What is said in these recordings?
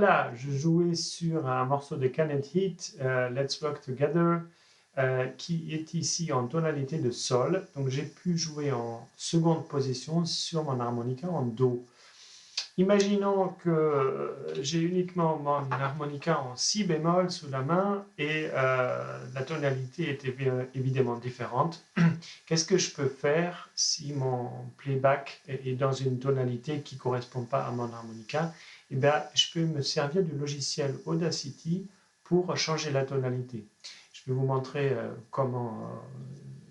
voilà, je jouais sur un morceau de Kenneth Heat, Let's Work Together, qui est ici en tonalité de sol. Donc j'ai pu jouer en seconde position sur mon harmonica en do. Imaginons que j'ai uniquement mon harmonica en si bémol sous la main et la tonalité est évidemment différente. Qu'est-ce que je peux faire si mon playback est dans une tonalité qui ne correspond pas à mon harmonica? Eh bien, je peux me servir du logiciel Audacity pour changer la tonalité. Je vais vous montrer comment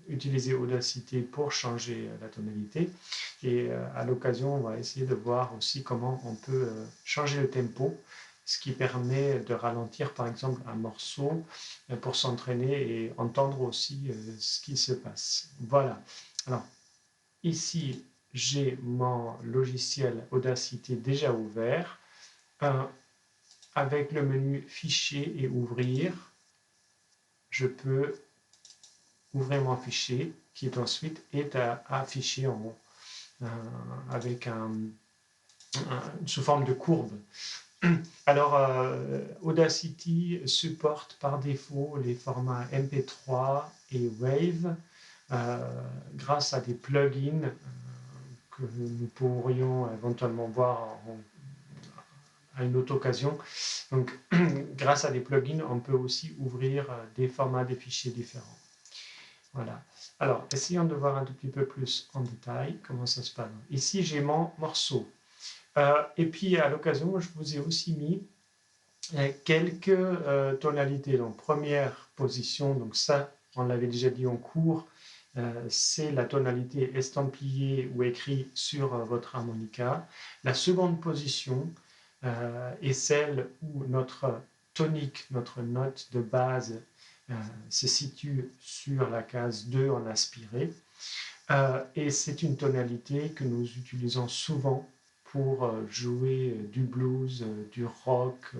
utiliser Audacity pour changer la tonalité. Et à l'occasion, on va essayer de voir aussi comment on peut changer le tempo, ce qui permet de ralentir par exemple un morceau pour s'entraîner et entendre aussi ce qui se passe. Voilà. Alors, ici, j'ai mon logiciel Audacity déjà ouvert. Avec le menu Fichier et Ouvrir, je peux ouvrir mon fichier qui est ensuite affiché avec sous forme de courbe. Alors, Audacity supporte par défaut les formats MP3 et Wave grâce à des plugins que nous pourrions éventuellement voir à une autre occasion. Donc, grâce à des plugins, on peut aussi ouvrir des formats de fichiers différents. Voilà. Alors, essayons de voir un tout petit peu plus en détail comment ça se passe. Ici, j'ai mon morceau. Et puis, à l'occasion, je vous ai aussi mis quelques tonalités. Donc, première position, donc ça, on l'avait déjà dit en cours, c'est la tonalité estampillée ou écrite sur votre harmonica. La seconde position est celle où notre tonique, notre note de base, se situe sur la case 2 en aspiré. Et c'est une tonalité que nous utilisons souvent pour jouer du blues, du rock,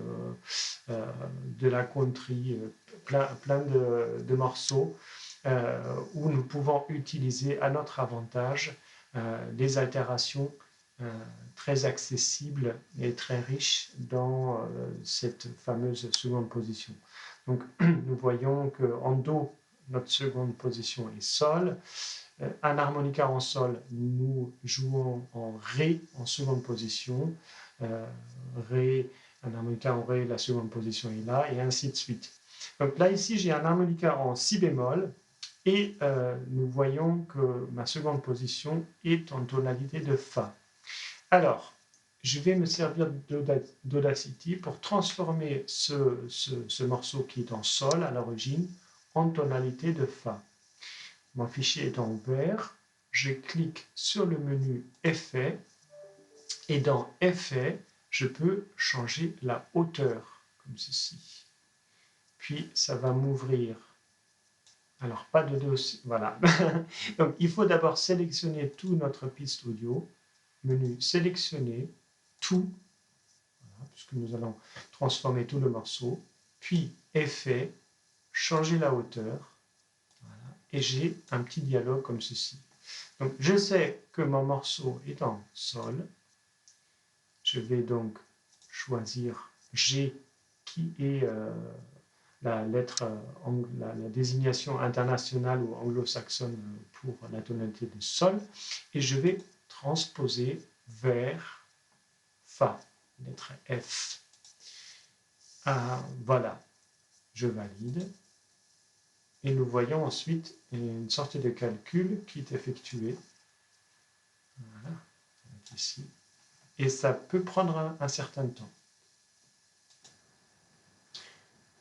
de la country, plein de morceaux où nous pouvons utiliser à notre avantage des altérations très accessibles et très riches dans cette fameuse seconde position. Donc, nous voyons qu'en Do, notre seconde position est Sol. Un harmonica en Sol, nous jouons en Ré en seconde position. Ré, un harmonica en Ré, la seconde position est là, et ainsi de suite. Donc là, ici, j'ai un harmonica en Si bémol, et nous voyons que ma seconde position est en tonalité de Fa. Alors, je vais me servir d'Audacity pour transformer ce morceau qui est en Sol à l'origine en tonalité de Fa. Mon fichier étant ouvert, je clique sur le menu Effet et dans Effet, je peux changer la hauteur comme ceci. Puis ça va m'ouvrir. Alors pas de dossier, voilà. Donc il faut d'abord sélectionner toute notre piste audio, menu sélectionner, tout, voilà, puisque nous allons transformer tout le morceau, puis Effet, changer la hauteur, voilà, et j'ai un petit dialogue comme ceci. Donc je sais que mon morceau est en Sol, je vais donc choisir G qui est la lettre, la désignation internationale ou anglo-saxonne pour la tonalité de Sol, et je vais transposer vers Fa, lettre F. Voilà, je valide. Et nous voyons ensuite une sorte de calcul qui est effectué. Voilà, ici. Et ça peut prendre un certain temps.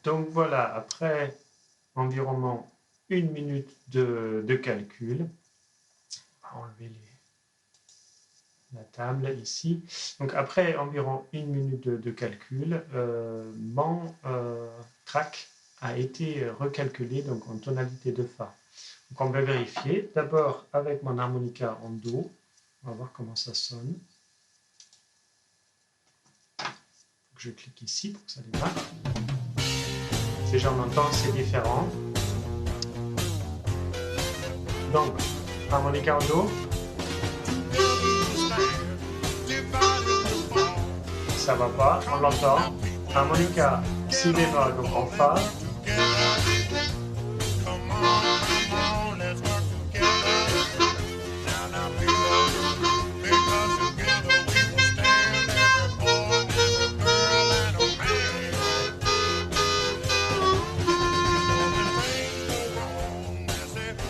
Donc voilà, après environ 1 minute de calcul, on va enlever la table ici. Donc après environ 1 minute de calcul, mon track a été recalculé donc en tonalité de Fa. Donc on va vérifier d'abord avec mon harmonica en Do. On va voir comment ça sonne. Je clique ici pour que ça démarre. Déjà on entend c'est différent. Donc harmonica en Do. Ça va pas, on l'entend. harmonica si bémol, donc en fa,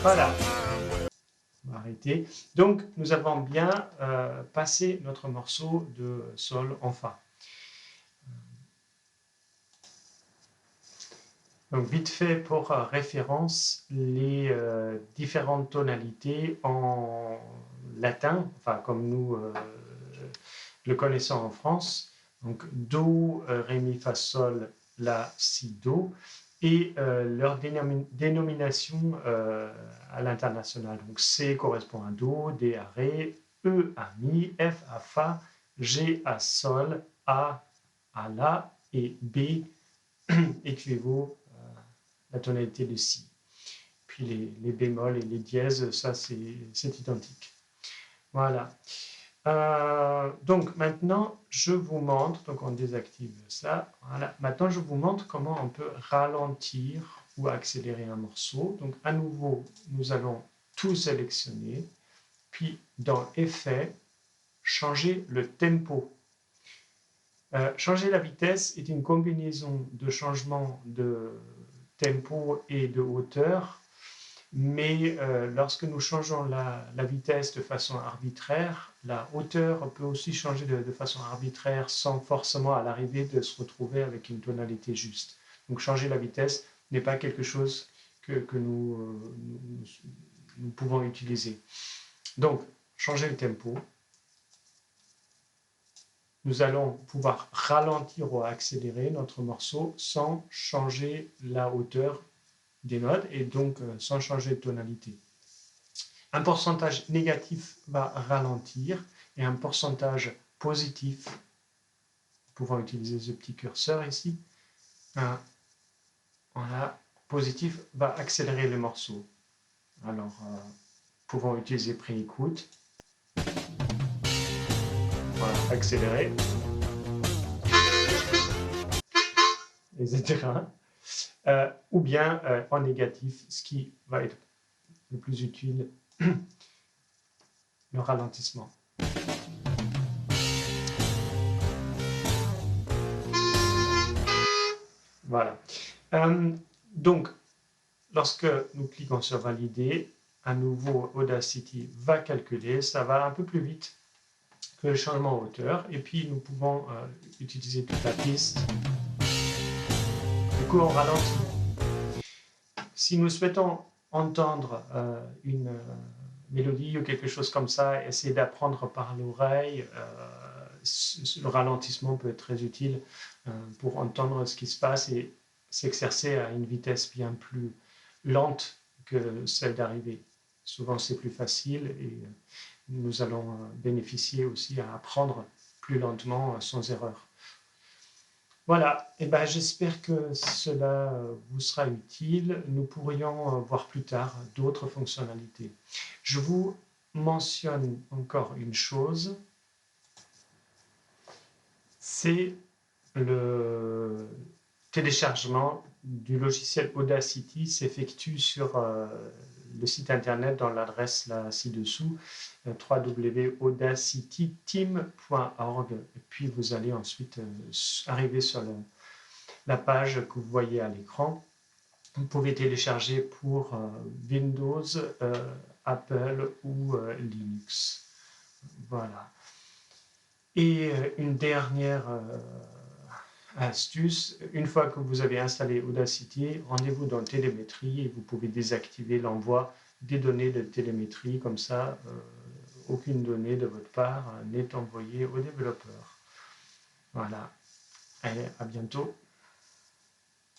voilà, on va arrêter. Donc nous avons bien passé notre morceau de sol en fa. Donc vite fait pour référence, les différentes tonalités en latin, enfin comme nous le connaissons en France, donc Do, Ré, Mi, Fa, Sol, La, Si, Do, et leur dénomination à l'international. Donc C correspond à Do, D à Ré, E à Mi, F à Fa, G à Sol, A à La et B équivaut à la tonalité de Si. Puis les bémols et les dièses, ça c'est identique. Voilà. Donc maintenant, je vous montre, donc on désactive ça, voilà. Maintenant, je vous montre comment on peut ralentir ou accélérer un morceau. Donc à nouveau, nous allons tout sélectionner, puis dans Effets, changer le tempo. Changer la vitesse est une combinaison de changements de tempo et de hauteur, mais lorsque nous changeons la vitesse de façon arbitraire, la hauteur peut aussi changer de façon arbitraire sans forcément à l'arrivée de se retrouver avec une tonalité juste. Donc changer la vitesse n'est pas quelque chose que nous pouvons utiliser. Donc changer le tempo. Nous allons pouvoir ralentir ou accélérer notre morceau sans changer la hauteur des notes et donc sans changer de tonalité. Un pourcentage négatif va ralentir et un pourcentage positif, nous pouvons utiliser ce petit curseur ici, voilà, positif va accélérer le morceau. Alors, pouvons utiliser pré-écoute, voilà, accélérer, etc. Ou bien en négatif, ce qui va être le plus utile, le ralentissement. Voilà. Donc, lorsque nous cliquons sur Valider, à nouveau Audacity va calculer, ça va un peu plus vite que le changement de hauteur, et puis nous pouvons utiliser toute la piste. Du coup, on ralentit. Si nous souhaitons entendre une mélodie ou quelque chose comme ça, essayer d'apprendre par l'oreille, le ralentissement peut être très utile pour entendre ce qui se passe et s'exercer à une vitesse bien plus lente que celle d'arrivée. Souvent c'est plus facile et nous allons bénéficier aussi à apprendre plus lentement sans erreur. Voilà, et ben, j'espère que cela vous sera utile. Nous pourrions voir plus tard d'autres fonctionnalités. Je vous mentionne encore une chose, c'est le téléchargement du logiciel Audacity s'effectue sur le site internet dans l'adresse là ci-dessous, www.audacityteam.org. Et puis vous allez ensuite arriver sur la page que vous voyez à l'écran. Vous pouvez télécharger pour Windows, Apple ou Linux. Voilà. Et une dernière astuce, une fois que vous avez installé Audacity, rendez-vous dans Télémétrie et vous pouvez désactiver l'envoi des données de télémétrie, comme ça aucune donnée de votre part n'est envoyée au développeur. Voilà, allez, à bientôt.